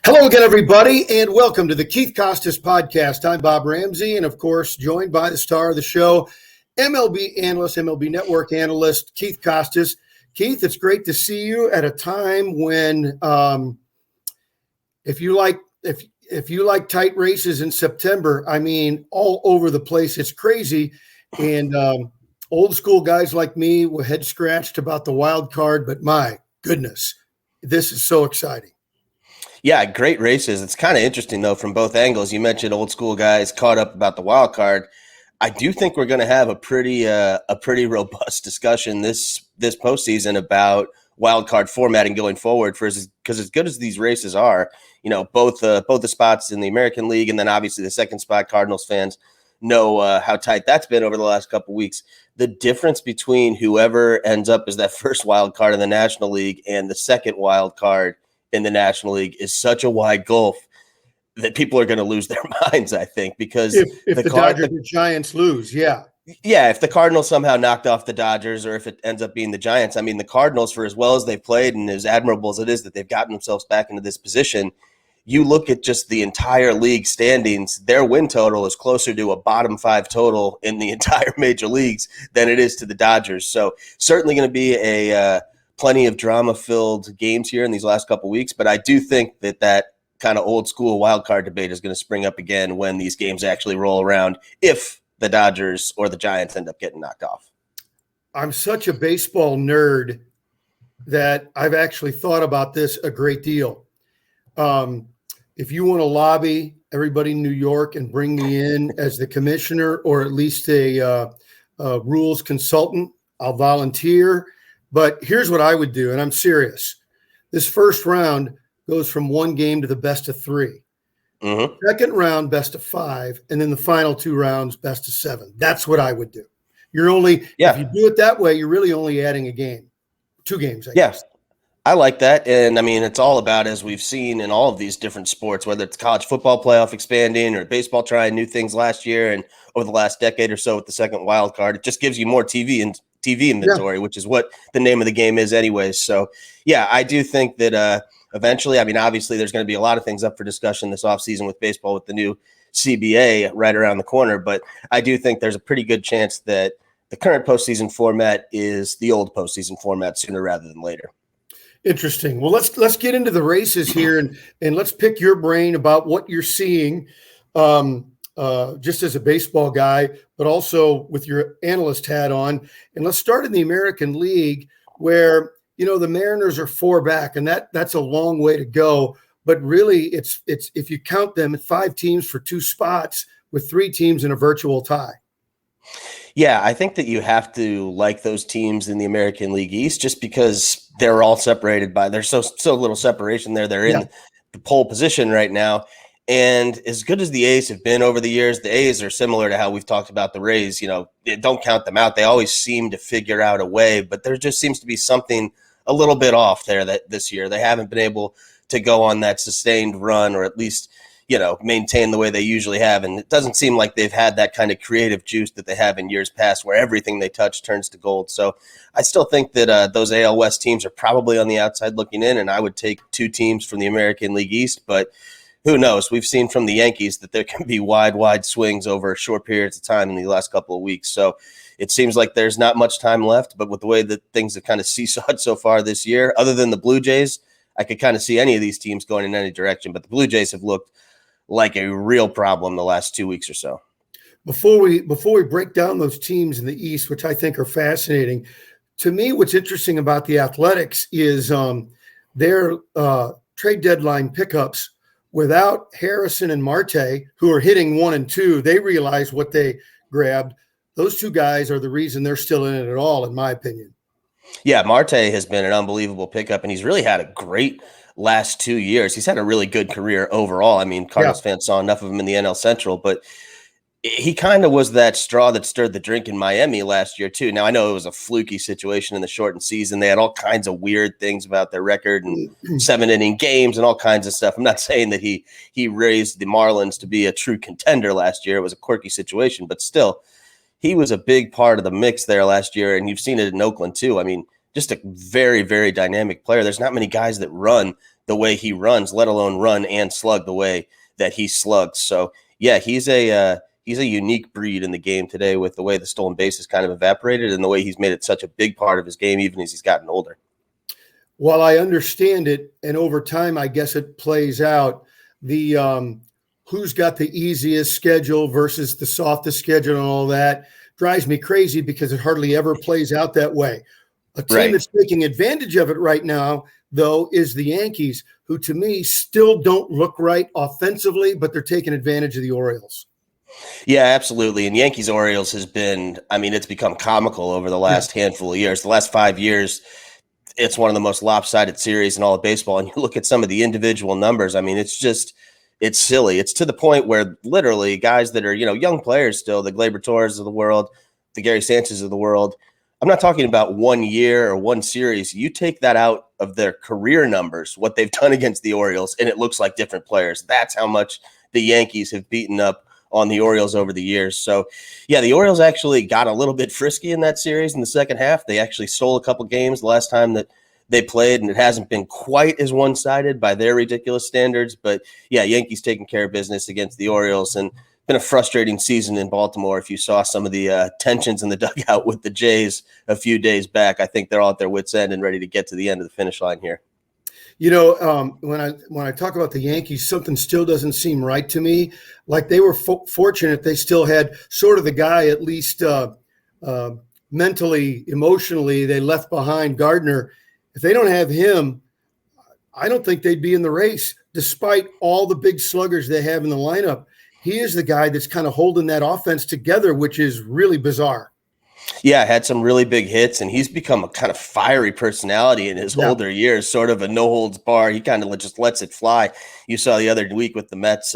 Hello again, everybody, and welcome to the Keith Costas podcast. I'm Bob Ramsey, and of course, joined by the star of the show, MLB analyst, MLB Network analyst, Keith Costas. Keith, it's great to see you at a time when, if you like tight races in September, I mean, all over the place, it's crazy, and old school guys like me were head scratched about the wild card, but my goodness, this is so exciting. Yeah, great races. It's kind of interesting, though, from both angles. You mentioned old school guys caught up about the wild card. I do think we're going to have a pretty robust discussion this postseason about wild card formatting going forward. Because as good as these races are, you know, both the spots in the American League and then obviously the second spot, Cardinals fans know how tight that's been over the last couple of weeks. The difference between whoever ends up as that first wild card in the National League and the second wild card in the National League is such a wide gulf that people are going to lose their minds, I think, because if the Dodgers and Giants lose, if the Cardinals somehow knocked off the Dodgers or if it ends up being the Giants, I mean, the Cardinals, for as well as they've played and as admirable as it is that they've gotten themselves back into this position, you look at just the entire league standings, their win total is closer to a bottom five total in the entire major leagues than it is to the Dodgers. So certainly going to be a plenty of drama-filled games here in these last couple of weeks, but I do think that kind of old-school wild card debate is going to spring up again when these games actually roll around, if the Dodgers or the Giants end up getting knocked off. I'm such a baseball nerd that I've actually thought about this a great deal. If you want to lobby everybody in New York and bring me in as the commissioner or at least a rules consultant, I'll volunteer. But here's what I would do, and I'm serious. This first round goes from one game to the best of three. Mm-hmm. Second round, best of five, and then the final two rounds, best of seven. That's what I would do. If you do it that way, you're really only adding a game, two games, I guess. I like that. And I mean, it's all about, as we've seen in all of these different sports, whether it's college football playoff expanding or baseball trying new things last year and over the last decade or so with the second wild card, it just gives you more TV inventory, which is what the name of the game is anyways. So, yeah, I do think that eventually, I mean, obviously there's going to be a lot of things up for discussion this offseason with baseball with the new CBA right around the corner. But I do think there's a pretty good chance that the current postseason format is the old postseason format sooner rather than later. Interesting. Well, let's get into the races here and let's pick your brain about what you're seeing just as a baseball guy, but also with your analyst hat on. And let's start in the American League where, you know, the Mariners are 4 back, and that's a long way to go. But really, it's if you count them, 5 teams for 2 spots with 3 teams in a virtual tie. Yeah, I think that you have to like those teams in the American League East just because they're all separated by there's so little separation there. They're in the pole position right now. And as good as the A's have been over the years, the A's are similar to how we've talked about the Rays. You know, don't count them out. They always seem to figure out a way, but there just seems to be something a little bit off there that this year they haven't been able to go on that sustained run or at least, you know, maintain the way they usually have. And it doesn't seem like they've had that kind of creative juice that they have in years past where everything they touch turns to gold. So I still think that those AL West teams are probably on the outside looking in, and I would take 2 teams from the American League East, but who knows? We've seen from the Yankees that there can be wide swings over short periods of time in the last couple of weeks. So it seems like there's not much time left, but with the way that things have kind of seesawed so far this year, other than the Blue Jays, I could kind of see any of these teams going in any direction, but the Blue Jays have looked like a real problem the last 2 weeks or so. Before we break down those teams in the East, which I think are fascinating, to me, what's interesting about the Athletics is their trade deadline pickups. Without Harrison and Marte, who are hitting 1 and 2, they realize what they grabbed. Those 2 guys are the reason they're still in it at all, in my opinion. Yeah, Marte has been an unbelievable pickup, and he's really had a great last 2 years. He's had a really good career overall. I mean, Cardinals fans saw enough of him in the NL Central, but he kind of was that straw that stirred the drink in Miami last year, too. Now, I know it was a fluky situation in the shortened season. They had all kinds of weird things about their record and 7-inning games and all kinds of stuff. I'm not saying that he raised the Marlins to be a true contender last year. It was a quirky situation, but still, he was a big part of the mix there last year, and you've seen it in Oakland, too. I mean, just a very, very dynamic player. There's not many guys that run the way he runs, let alone run and slug the way that he slugs. So yeah, he's a unique breed in the game today with the way the stolen base has kind of evaporated and the way he's made it such a big part of his game, even as he's gotten older. While I understand it, and over time, I guess it plays out, the who's got the easiest schedule versus the softest schedule and all that drives me crazy because it hardly ever plays out that way. A team that's taking advantage of it right now, though, is the Yankees, who to me still don't look right offensively, but they're taking advantage of the Orioles. Yeah, absolutely. And Yankees Orioles has been, I mean, it's become comical over the last handful of years. The last 5 years, it's one of the most lopsided series in all of baseball. And you look at some of the individual numbers. I mean, it's silly. It's to the point where literally guys that are, young players still, the Gleyber Torres of the world, the Gary Sanchez of the world, I'm not talking about 1 year or one series. You take that out of their career numbers, what they've done against the Orioles, and it looks like different players. That's how much the Yankees have beaten up on the Orioles over the years. So, yeah, the Orioles actually got a little bit frisky in that series in the second half. They actually stole a couple games the last time that they played, and it hasn't been quite as one-sided by their ridiculous standards. But, yeah, Yankees taking care of business against the Orioles, and been a frustrating season in Baltimore. If you saw some of the tensions in the dugout with the Jays a few days back, I think they're all at their wits' end and ready to get to the end of the finish line here. When I talk about the Yankees, something still doesn't seem right to me. Like they were fortunate they still had sort of the guy, at least mentally, emotionally, they left behind, Gardner. If they don't have him, I don't think they'd be in the race, despite all the big sluggers they have in the lineup. He is the guy that's kind of holding that offense together, which is really bizarre. Yeah, had some really big hits, and he's become a kind of fiery personality in his older years, sort of a no-holds-barred. He kind of just lets it fly. You saw the other week with the Mets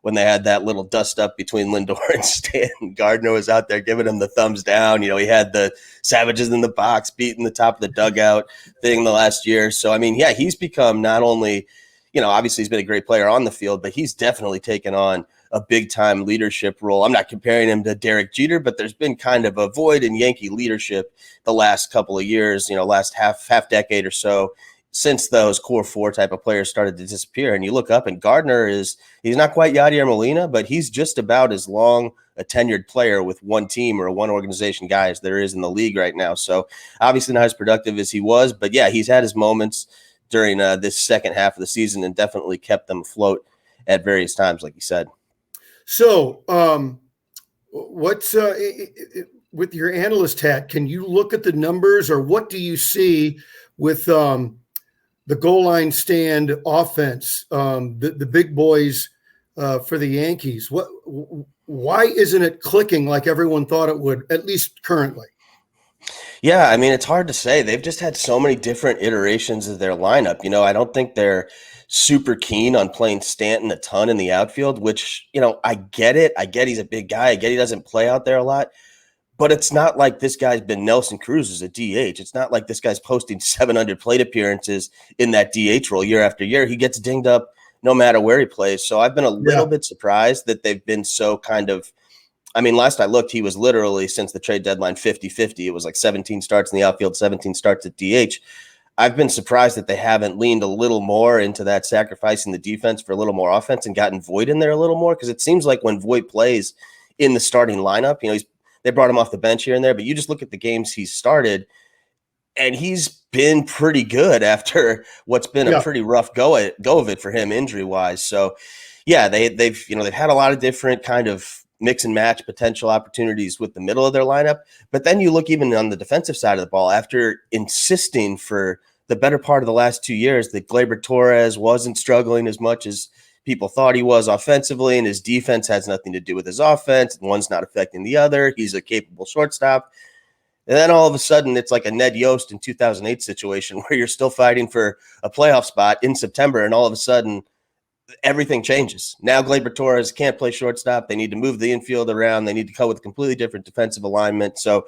when they had that little dust-up between Lindor and Stanton. Gardner was out there giving him the thumbs down. He had the Savages in the box beating the top of the dugout thing the last year. So, I mean, yeah, he's become not only obviously he's been a great player on the field, but he's definitely taken on a big-time leadership role. I'm not comparing him to Derek Jeter, but there's been kind of a void in Yankee leadership the last couple of years, last half decade or so, since those core four type of players started to disappear. And you look up, and Gardner he's not quite Yadier Molina, but he's just about as long a tenured player with one team or a one organization guy as there is in the league right now. So obviously not as productive as he was, but yeah, he's had his moments during this second half of the season and definitely kept them afloat at various times, like you said. So, what's with your analyst hat? Can you look at the numbers, or what do you see with the goal line stand offense, the big boys for the Yankees? Why isn't it clicking like everyone thought it would, at least currently? Yeah, I mean, it's hard to say. They've just had so many different iterations of their lineup. I don't think they're super keen on playing Stanton a ton in the outfield, which, I get it. I get he's a big guy. I get he doesn't play out there a lot. But it's not like this guy's been Nelson Cruz as a DH. It's not like this guy's posting 700 plate appearances in that DH role year after year. He gets dinged up no matter where he plays. So I've been a little bit surprised that they've been so kind of – I mean, last I looked, he was literally, since the trade deadline, 50-50. It was like 17 starts in the outfield, 17 starts at DH. I've been surprised that they haven't leaned a little more into that, sacrificing the defense for a little more offense and gotten Voit in there a little more, because it seems like when Voit plays in the starting lineup, they brought him off the bench here and there, but you just look at the games he's started, and he's been pretty good after what's been a pretty rough go of it for him injury-wise. So, yeah, they've had a lot of different kind of mix and match potential opportunities with the middle of their lineup. But then you look even on the defensive side of the ball, after insisting for the better part of the last 2 years that Gleyber Torres wasn't struggling as much as people thought he was offensively, and his defense has nothing to do with his offense, and one's not affecting the other. He's a capable shortstop. And then all of a sudden, it's like a Ned Yost in 2008 situation where you're still fighting for a playoff spot in September, and all of a sudden, everything changes. Now Gleyber Torres can't play shortstop. They need to move the infield around. They need to come with a completely different defensive alignment. So,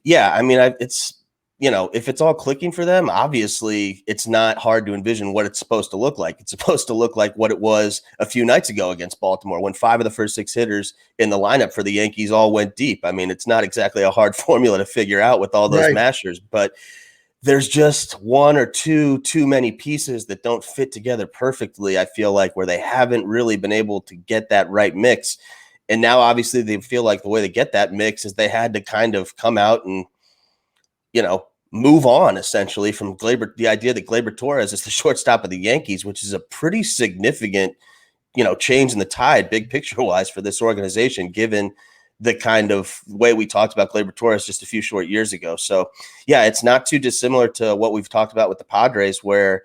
yeah, I mean, it's if it's all clicking for them, obviously it's not hard to envision what it's supposed to look like. It's supposed to look like what it was a few nights ago against Baltimore, when 5 of the first 6 hitters in the lineup for the Yankees all went deep. I mean, it's not exactly a hard formula to figure out with all those mashers, but there's just one or two too many pieces that don't fit together perfectly, I feel like, where they haven't really been able to get that right mix. And now obviously they feel like the way they get that mix is they had to kind of come out and, move on essentially from Gleyber. The idea that Gleyber Torres is the shortstop of the Yankees, which is a pretty significant, change in the tide, big picture wise, for this organization, given the kind of way we talked about Gleyber Torres just a few short years ago. So yeah, it's not too dissimilar to what we've talked about with the Padres, where,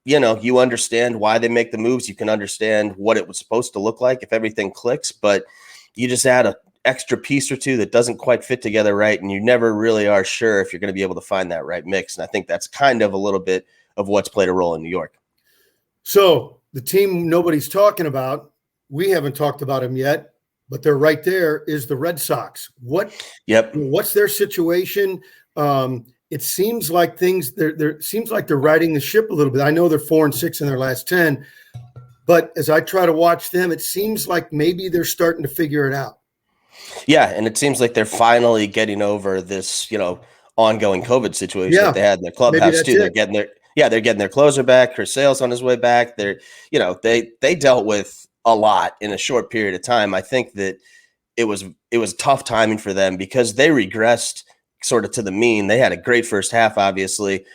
you understand why they make the moves. You can understand what it was supposed to look like if everything clicks, but you just add a extra piece or two that doesn't quite fit together right, and you never really are sure if you're going to be able to find that right mix. And I think that's kind of a little bit of what's played a role in New York. So the team nobody's talking about, we haven't talked about them yet, but they're right there, is the Red Sox. What's their situation? It seems like seems like they're riding the ship a little bit. I know they're 4-6 in their last 10, but as I try to watch them, it seems like maybe they're starting to figure it out. Yeah, and it seems like they're finally getting over this, ongoing COVID situation that they had in their clubhouse too. They're getting their closer back. Chris Sale's on his way back. They dealt with a lot in a short period of time. I think that it was tough timing for them because they regressed sort of to the mean. They had a great first half, obviously.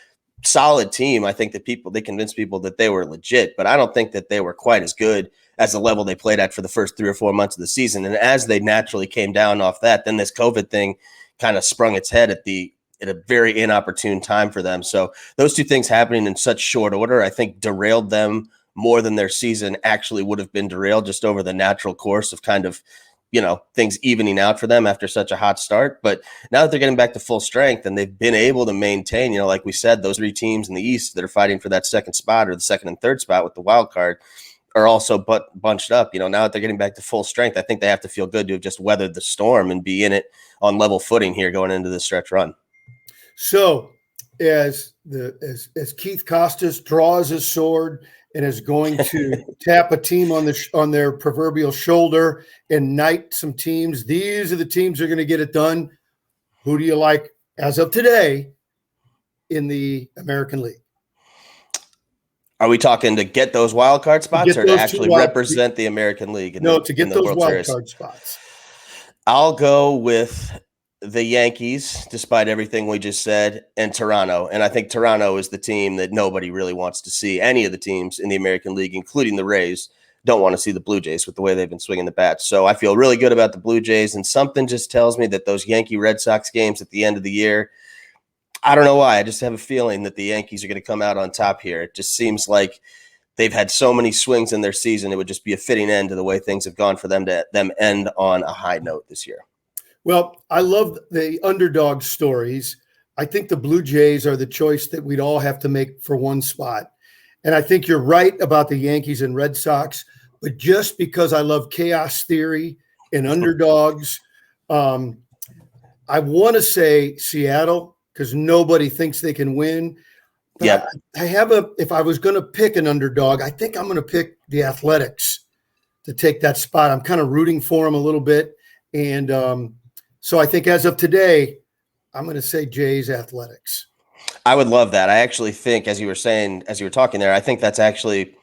Solid team. I think that they convinced people that they were legit, but I don't think that they were quite as good as the level they played at for the first 3 or 4 months of the season. And as they naturally came down off that, then this COVID thing kind of sprung its head at a very inopportune time for them. So those two things happening in such short order, I think derailed them more than their season actually would have been derailed, just over the natural course of kind of, things evening out for them after such a hot start. But now that they're getting back to full strength and they've been able to maintain, like we said, those 3 teams in the East that are fighting for that second spot, or the second and third spot with the wild card, are also bunched up. Now that they're getting back to full strength, I think they have to feel good to have just weathered the storm and be in it on level footing here going into this stretch run. So as Keith Costas draws his sword and is going to tap a team on their proverbial shoulder and knight some teams, these are the teams that are going to get it done. Who do you like as of today in the American League? Are we talking to get those wild card spots or to actually represent the American League? To get those wild card spots. I'll go with the Yankees, despite everything we just said, and Toronto. And I think Toronto is the team that nobody really wants to see. Any of the teams in the American League, including the Rays, don't want to see the Blue Jays with the way they've been swinging the bats. So I feel really good about the Blue Jays, and something just tells me that those Yankee-Red Sox games at the end of the year, I don't know why. I just have a feeling that the Yankees are going to come out on top here. It just seems like they've had so many swings in their season. It would just be a fitting end to the way things have gone for them to end on a high note this year. Well, I love the underdog stories. I think the Blue Jays are the choice that we'd all have to make for one spot. And I think you're right about the Yankees and Red Sox. But just because I love chaos theory and underdogs, I want to say Seattle, because nobody thinks they can win. Yeah, if I was going to pick an underdog, I think I'm going to pick the Athletics to take that spot. I'm kind of rooting for them a little bit. And so I think as of today, I'm going to say Jays Athletics. I would love that. I actually think, as you were talking there, I think that's actually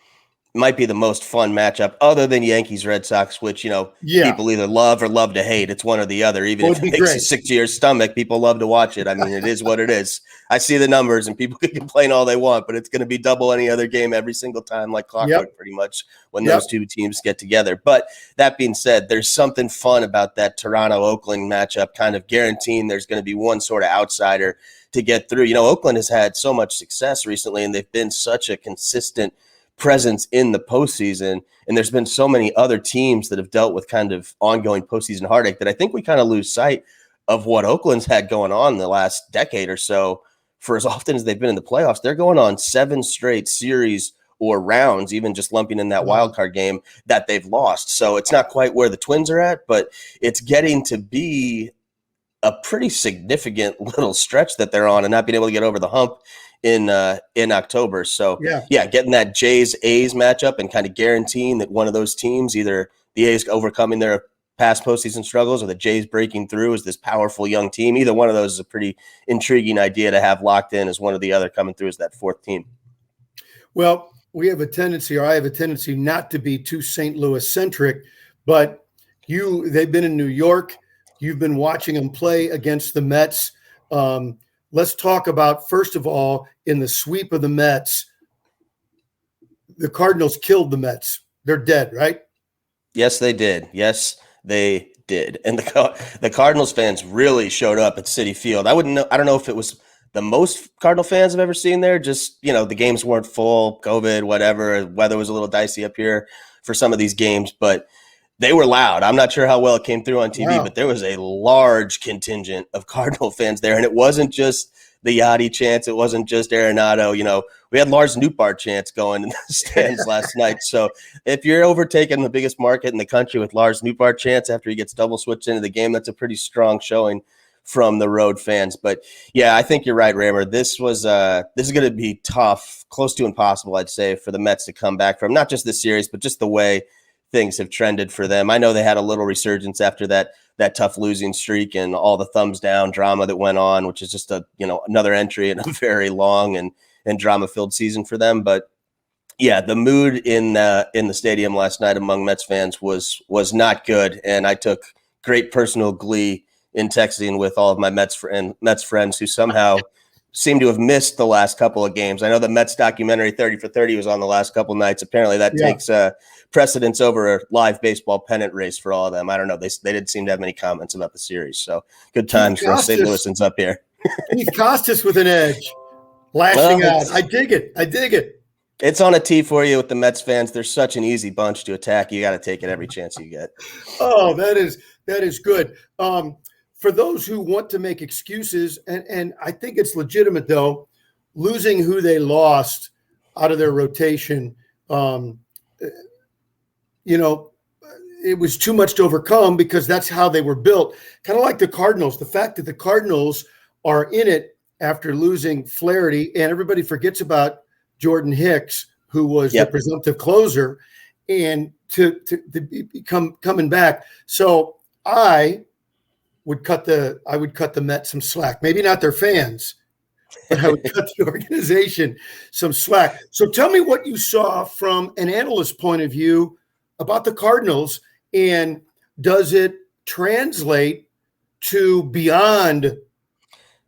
might be the most fun matchup other than Yankees Red Sox, which, people either love or love to hate. It's one or the other. Even if it makes you sick to your stomach, people love to watch it. I mean, it is what it is. I see the numbers and people can complain all they want, but it's going to be double any other game every single time, like clockwork, pretty much, when those two teams get together. But that being said, there's something fun about that Toronto-Oakland matchup, kind of guaranteeing there's going to be one sort of outsider to get through. Oakland has had so much success recently, and they've been such a consistent presence in the postseason. And there's been so many other teams that have dealt with kind of ongoing postseason heartache that I think we kind of lose sight of what Oakland's had going on the last decade or so. For as often as they've been in the playoffs, they're going on 7 straight series or rounds, even just lumping in that wild card game, that they've lost. So it's not quite where the Twins are at, but it's getting to be a pretty significant little stretch that they're on, and not being able to get over the hump in October. So getting that Jays A's matchup and kind of guaranteeing that one of those teams, either the A's overcoming their past postseason struggles or the Jays breaking through as this powerful young team. Either one of those is a pretty intriguing idea to have locked in as one or the other coming through as that fourth team. Well, we have a tendency, or I have a tendency, not to be too St. Louis centric, but they've been in New York. You've been watching them play against the Mets. Let's talk about, first of all, in the sweep of the Mets, the Cardinals killed the Mets. They're dead, right? Yes, they did. Yes, they did. And the Cardinals fans really showed up at Citi Field. I don't know if it was the most Cardinal fans I've ever seen there. Just, the games weren't full, COVID, whatever. Weather was a little dicey up here for some of these games, but they were loud. I'm not sure how well it came through on TV, but there was a large contingent of Cardinal fans there. And it wasn't just the Yachty chants. It wasn't just Arenado. We had Lars Nootbaar chants going in the stands last night. So if you're overtaking the biggest market in the country with Lars Nootbaar chants after he gets double switched into the game, that's a pretty strong showing from the road fans. But yeah, I think you're right, Rammer. This is going to be tough, close to impossible, I'd say, for the Mets to come back from not just this series, but just the way things have trended for them. I know they had a little resurgence after that tough losing streak and all the thumbs down drama that went on, which is just another entry in a very long and drama filled season for them. But yeah, the mood in the stadium last night among Mets fans was not good, and I took great personal glee in texting with all of my Mets friends who somehow seem to have missed the last couple of games. I know the Mets documentary 30 for 30 was on the last couple of nights. Apparently that takes precedence over a live baseball pennant race for all of them. I don't know. They didn't seem to have many comments about the series. So good times for St. Louisans up here. Keith Costas with an edge, lashing out. I dig it. It's on a tee for you with the Mets fans. They're such an easy bunch to attack. You got to take it every chance you get. Oh, that is good. For those who want to make excuses, and I think it's legitimate, though, losing who they lost out of their rotation, it was too much to overcome because that's how they were built. Kind of like the Cardinals. The fact that the Cardinals are in it after losing Flaherty, and everybody forgets about Jordan Hicks, who was the presumptive closer, and to become coming back. So I would cut the Mets some slack. Maybe not their fans, but I would cut the organization some slack. So tell me what you saw from an analyst point of view about the Cardinals, and does it translate to beyond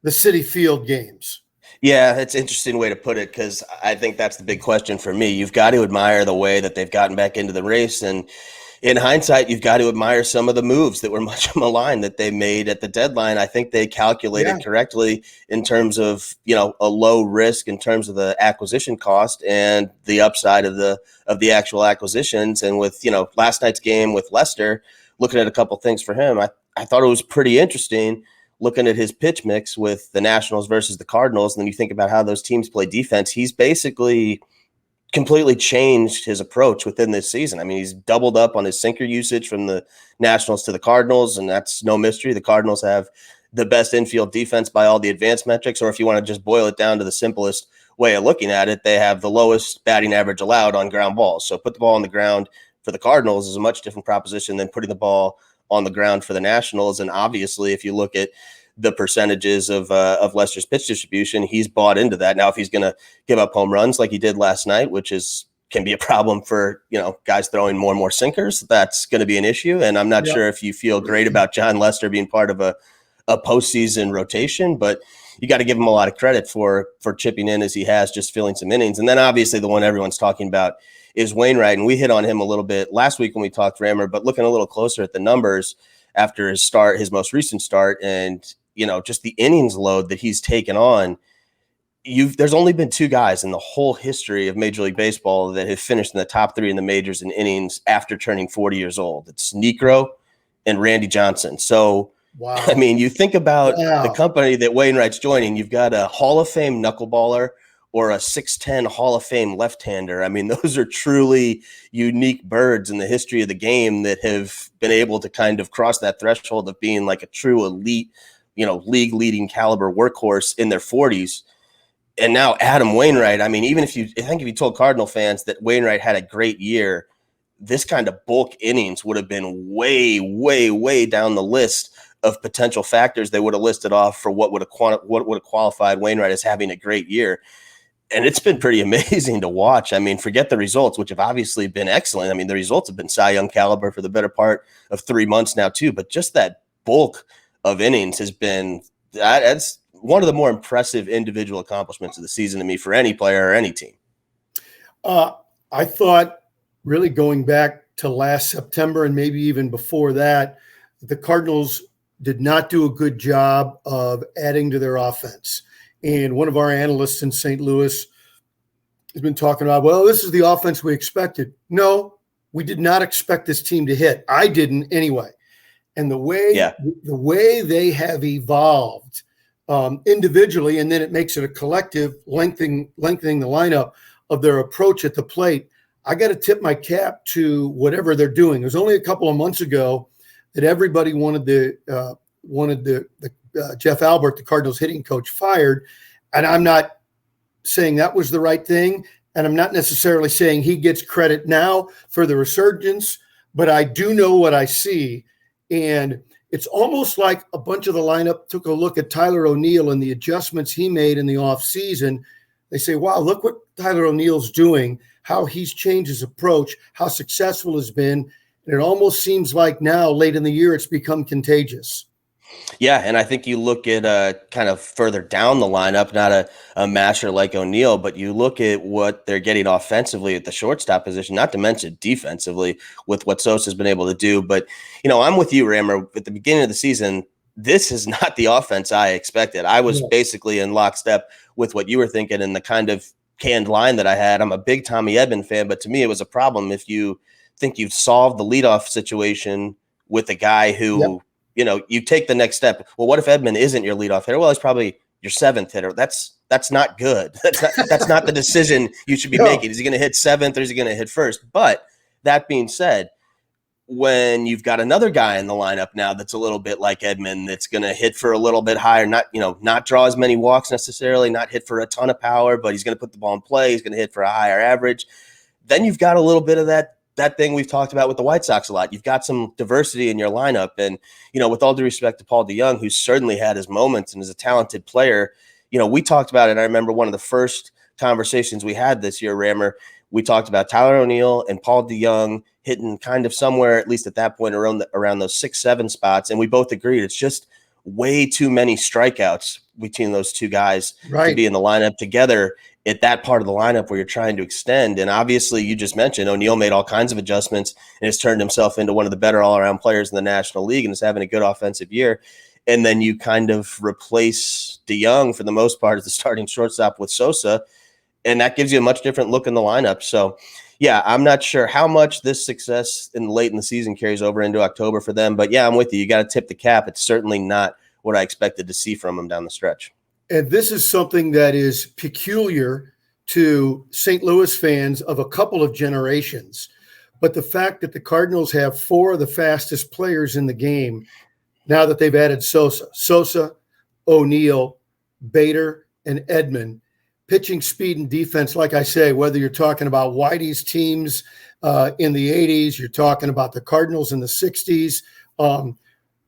the Citi Field games? Yeah, that's an interesting way to put it, because I think that's the big question for me. You've got to admire the way that they've gotten back into the race, and in hindsight, you've got to admire some of the moves that were much maligned that they made at the deadline. I think they calculated correctly in terms of, a low risk in terms of the acquisition cost and the upside of the actual acquisitions. And with, last night's game with Lester, looking at a couple things for him, I thought it was pretty interesting looking at his pitch mix with the Nationals versus the Cardinals. And then you think about how those teams play defense. He's basically completely changed his approach within this season. I mean, he's doubled up on his sinker usage from the Nationals to the Cardinals, and that's no mystery. The Cardinals have the best infield defense by all the advanced metrics, or if you want to just boil it down to the simplest way of looking at it, they have the lowest batting average allowed on ground balls. So put the ball on the ground for the Cardinals is a much different proposition than putting the ball on the ground for the Nationals. And obviously, if you look at the percentages of Lester's pitch distribution, he's bought into that. Now, if he's going to give up home runs like he did last night, which can be a problem for, guys throwing more and more sinkers, that's going to be an issue. And I'm not sure if you feel great about John Lester being part of a postseason rotation, but you got to give him a lot of credit for chipping in as he has, just filling some innings. And then obviously the one everyone's talking about is Wainwright. And we hit on him a little bit last week when we talked Rammer, but looking a little closer at the numbers after his most recent start, and just the innings load that he's taken on. There's only been two guys in the whole history of Major League Baseball that have finished in the top three in the majors in innings after turning 40 years old. It's Niekro and Randy Johnson. So, wow. I mean, you think about the company that Wainwright's joining, you've got a Hall of Fame knuckleballer or a 6'10" Hall of Fame left-hander. I mean, those are truly unique birds in the history of the game that have been able to kind of cross that threshold of being like a true elite, league leading caliber workhorse in their 40s. And now Adam Wainwright, I mean, if you told Cardinal fans that Wainwright had a great year, this kind of bulk innings would have been way, way, way down the list of potential factors they would have listed off for what would have qualified Wainwright as having a great year. And it's been pretty amazing to watch. I mean, forget the results, which have obviously been excellent. I mean, the results have been Cy Young caliber for the better part of 3 months now, too. But just that bulk of innings has been that's one of the more impressive individual accomplishments of the season to me for any player or any team. I thought, really going back to last September and maybe even before that, the Cardinals did not do a good job of adding to their offense. And one of our analysts in St. Louis has been talking about, well, this is the offense we expected. No, we did not expect this team to hit. I didn't anyway. And the way they have evolved individually, and then it makes it a collective, lengthening the lineup of their approach at the plate. I got to tip my cap to whatever they're doing. It was only a couple of months ago that everybody wanted Jeff Albert, the Cardinals hitting coach, fired. And I'm not saying that was the right thing. And I'm not necessarily saying he gets credit now for the resurgence, but I do know what I see. And it's almost like a bunch of the lineup took a look at Tyler O'Neill and the adjustments he made in the offseason. They say, wow, look what Tyler O'Neill's doing, how he's changed his approach, how successful he's been. And it almost seems like now, late in the year, it's become contagious. Yeah, and I think you look at kind of further down the lineup, not a masher like O'Neill, but you look at what they're getting offensively at the shortstop position, not to mention defensively with what Sosa's been able to do. But, I'm with you, Rammer. At the beginning of the season, this is not the offense I expected. I was basically in lockstep with what you were thinking and the kind of canned line that I had. I'm a big Tommy Edman fan, but to me, it was a problem if you think you've solved the leadoff situation with a guy who – you take the next step. Well, what if Edman isn't your leadoff hitter? Well, he's probably your seventh hitter. That's not good. That's not the decision you should be making. Is he going to hit seventh or is he going to hit first? But that being said, when you've got another guy in the lineup now that's a little bit like Edman, that's going to hit for a little bit higher, not draw as many walks necessarily, not hit for a ton of power, but he's going to put the ball in play. He's going to hit for a higher average. Then you've got a little bit of that thing we've talked about with the White Sox a lot. You've got some diversity in your lineup. And, with all due respect to Paul DeJong, who's certainly had his moments and is a talented player, we talked about it. I remember one of the first conversations we had this year, Rammer, we talked about Tyler O'Neill and Paul DeJong hitting kind of somewhere, at least at that point, around those 6-7 spots. And we both agreed it's just way too many strikeouts between those two guys to be in the lineup together at that part of the lineup where you're trying to extend. And obviously, you just mentioned O'Neill made all kinds of adjustments and has turned himself into one of the better all-around players in the National League and is having a good offensive year. And then you kind of replace DeJong for the most part as the starting shortstop with Sosa, and that gives you a much different look in the lineup. So, yeah, I'm not sure how much this success late in the season carries over into October for them. But, yeah, I'm with you. You got to tip the cap. It's certainly not what I expected to see from them down the stretch. And this is something that is peculiar to St. Louis fans of a couple of generations. But the fact that the Cardinals have 4 of the fastest players in the game now that they've added Sosa, O'Neill, Bader, and Edman, pitching speed and defense, like I say, whether you're talking about Whitey's teams in the 80s, you're talking about the Cardinals in the 60s.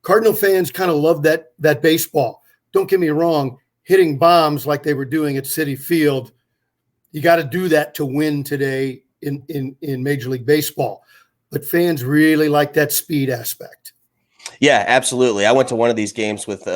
Cardinal fans kind of love that baseball. Don't get me wrong. Hitting bombs like they were doing at Citi Field, you got to do that to win today in Major League Baseball. But fans really like that speed aspect. Yeah, absolutely. I went to one of these games with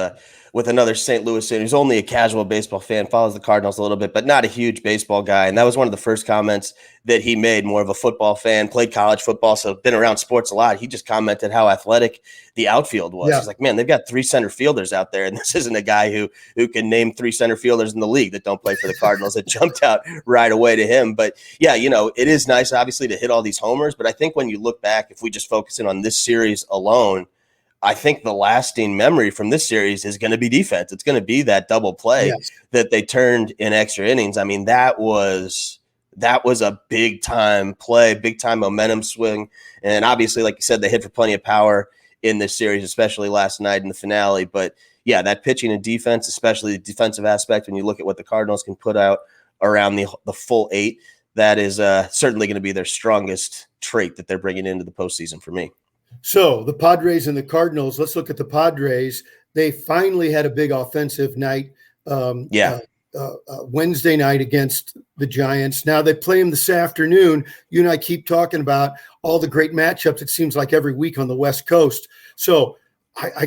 another St. Louis fan who's only a casual baseball fan, follows the Cardinals a little bit, but not a huge baseball guy. And that was one of the first comments that he made, more of a football fan, played college football, so been around sports a lot. He just commented how athletic the outfield was. Yeah. He's like, man, they've got 3 center fielders out there, and this isn't a guy who can name 3 center fielders in the league that don't play for the Cardinals. It jumped out right away to him. But, yeah, it is nice, obviously, to hit all these homers. But I think when you look back, if we just focus in on this series alone, I think the lasting memory from this series is going to be defense. It's going to be that double play that they turned in extra innings. I mean, that was a big time play, big time momentum swing. And obviously, like you said, they hit for plenty of power in this series, especially last night in the finale. But yeah, that pitching and defense, especially the defensive aspect, when you look at what the Cardinals can put out around the full 8, that is certainly going to be their strongest trait that they're bringing into the postseason for me. So the Padres and the Cardinals, let's look at the Padres. They finally had a big offensive night Wednesday night against the Giants. Now they play them this afternoon. You and I keep talking about all the great matchups, it seems like every week on the West Coast. So I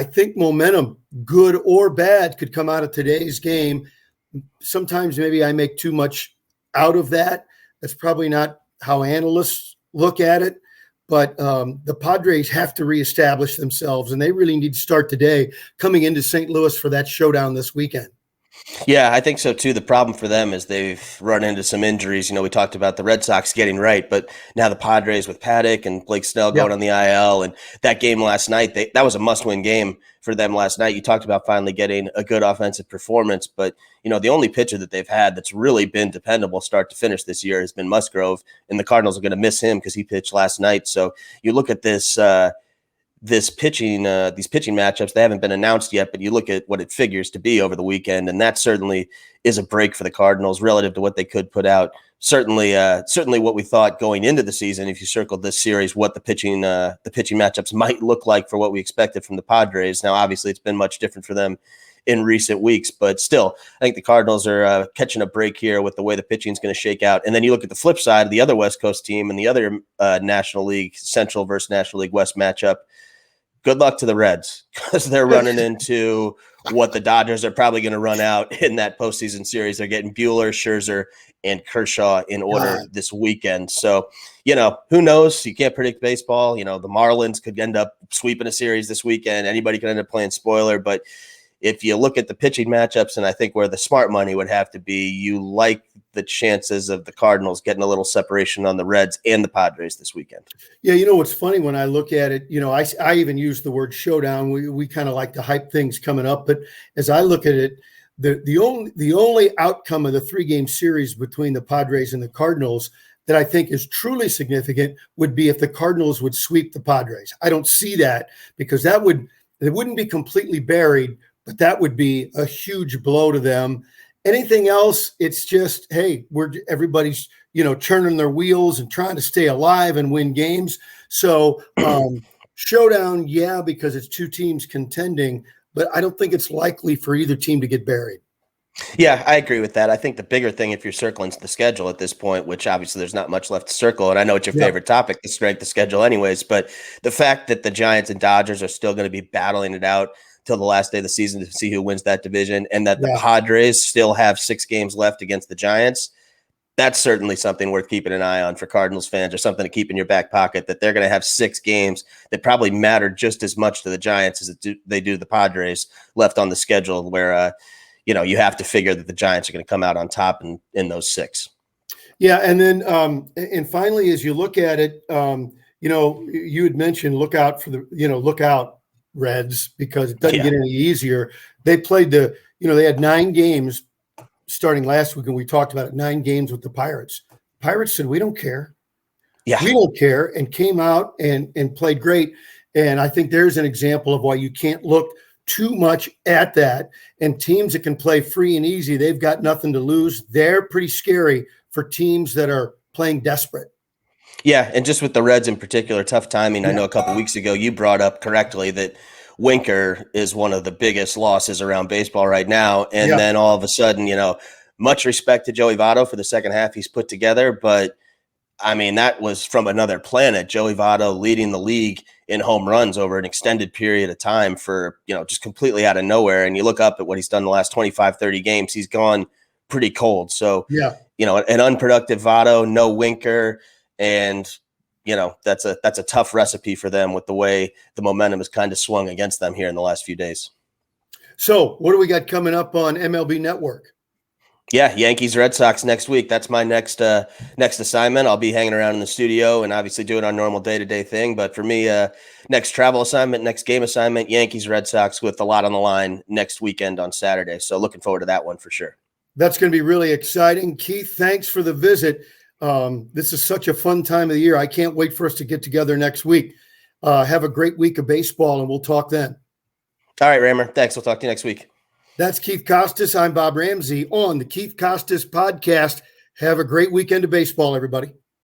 think momentum, good or bad, could come out of today's game. Sometimes maybe I make too much out of that. That's probably not how analysts look at it. But the Padres have to reestablish themselves, and they really need to start today coming into St. Louis for that showdown this weekend. Yeah, I think so too. The problem for them is they've run into some injuries. We talked about the Red Sox getting right, but now the Padres with Paddock and Blake Snell going on the IL, and that game last night, that was a must-win game for them last night. You talked about finally getting a good offensive performance, but the only pitcher that they've had that's really been dependable start to finish this year has been Musgrove, and the Cardinals are going to miss him because he pitched last night. So you look at this these pitching matchups, they haven't been announced yet, but you look at what it figures to be over the weekend, and that certainly is a break for the Cardinals relative to what they could put out. Certainly what we thought going into the season, if you circled this series, what the pitching matchups might look like for what we expected from the Padres. Now, obviously, it's been much different for them in recent weeks, but still, I think the Cardinals are catching a break here with the way the pitching is going to shake out. And then you look at the flip side, the other West Coast team and the other National League Central versus National League West matchup. Good luck to the Reds, because they're running into what the Dodgers are probably going to run out in that postseason series. They're getting Buehler, Scherzer, and Kershaw in order this weekend. So, who knows? You can't predict baseball. The Marlins could end up sweeping a series this weekend. Anybody could end up playing spoiler. But if you look at the pitching matchups, and I think where the smart money would have to be, you like the chances of the Cardinals getting a little separation on the Reds and the Padres this weekend. Yeah, what's funny when I look at it, I even use the word showdown. We kind of like to hype things coming up, but as I look at it, the only outcome of the 3-game series between the Padres and the Cardinals that I think is truly significant would be if the Cardinals would sweep the Padres. I don't see that, because it wouldn't be completely buried, but that would be a huge blow to them. Anything else, it's just, hey, everybody's, churning their wheels and trying to stay alive and win games. So showdown, yeah, because it's two teams contending, but I don't think it's likely for either team to get buried. Yeah, I agree with that. I think the bigger thing, if you're circling the schedule at this point, which obviously there's not much left to circle, and I know it's your favorite topic, the strength of schedule anyways, but the fact that the Giants and Dodgers are still going to be battling it out till the last day of the season to see who wins that division, and that the Padres still have 6 games left against the Giants, that's certainly something worth keeping an eye on for Cardinals fans, or something to keep in your back pocket, that they're going to have 6 games that probably matter just as much to the Giants as they do the Padres left on the schedule, where you have to figure that the Giants are going to come out on top in those 6. Yeah, and then and finally, as you look at it, you had mentioned look out Reds, because it doesn't get any easier. They played they had 9 games starting last week, and we talked about it, 9 games with the Pirates. Pirates said, we don't care. Yeah. We don't care, and came out and played great. And I think there's an example of why you can't look too much at that. And teams that can play free and easy, they've got nothing to lose. They're pretty scary for teams that are playing desperate. Yeah, and just with the Reds in particular, tough timing. I know a couple weeks ago you brought up correctly that Winker is one of the biggest losses around baseball right now. And then all of a sudden, much respect to Joey Votto for the second half he's put together. But, I mean, that was from another planet. Joey Votto leading the league in home runs over an extended period of time for, just completely out of nowhere. And you look up at what he's done the last 25, 30 games, he's gone pretty cold. So, an unproductive Votto, no Winker, and that's a tough recipe for them with the way the momentum has kind of swung against them here in the last few days. So what do we got coming up on MLB Network? Yeah, Yankees, Red Sox next week. That's my next assignment. I'll be hanging around in the studio and obviously doing our normal day-to-day thing. But for me, next travel assignment, next game assignment, Yankees, Red Sox, with a lot on the line next weekend on Saturday. So looking forward to that one for sure. That's going to be really exciting. Keith, thanks for the visit. This is such a fun time of the year. I can't wait for us to get together next week. Have a great week of baseball, and we'll talk then. All right, Rammer. Thanks. We'll talk to you next week. That's Keith Costas. I'm Bob Ramsey on the Keith Costas podcast. Have a great weekend of baseball, everybody.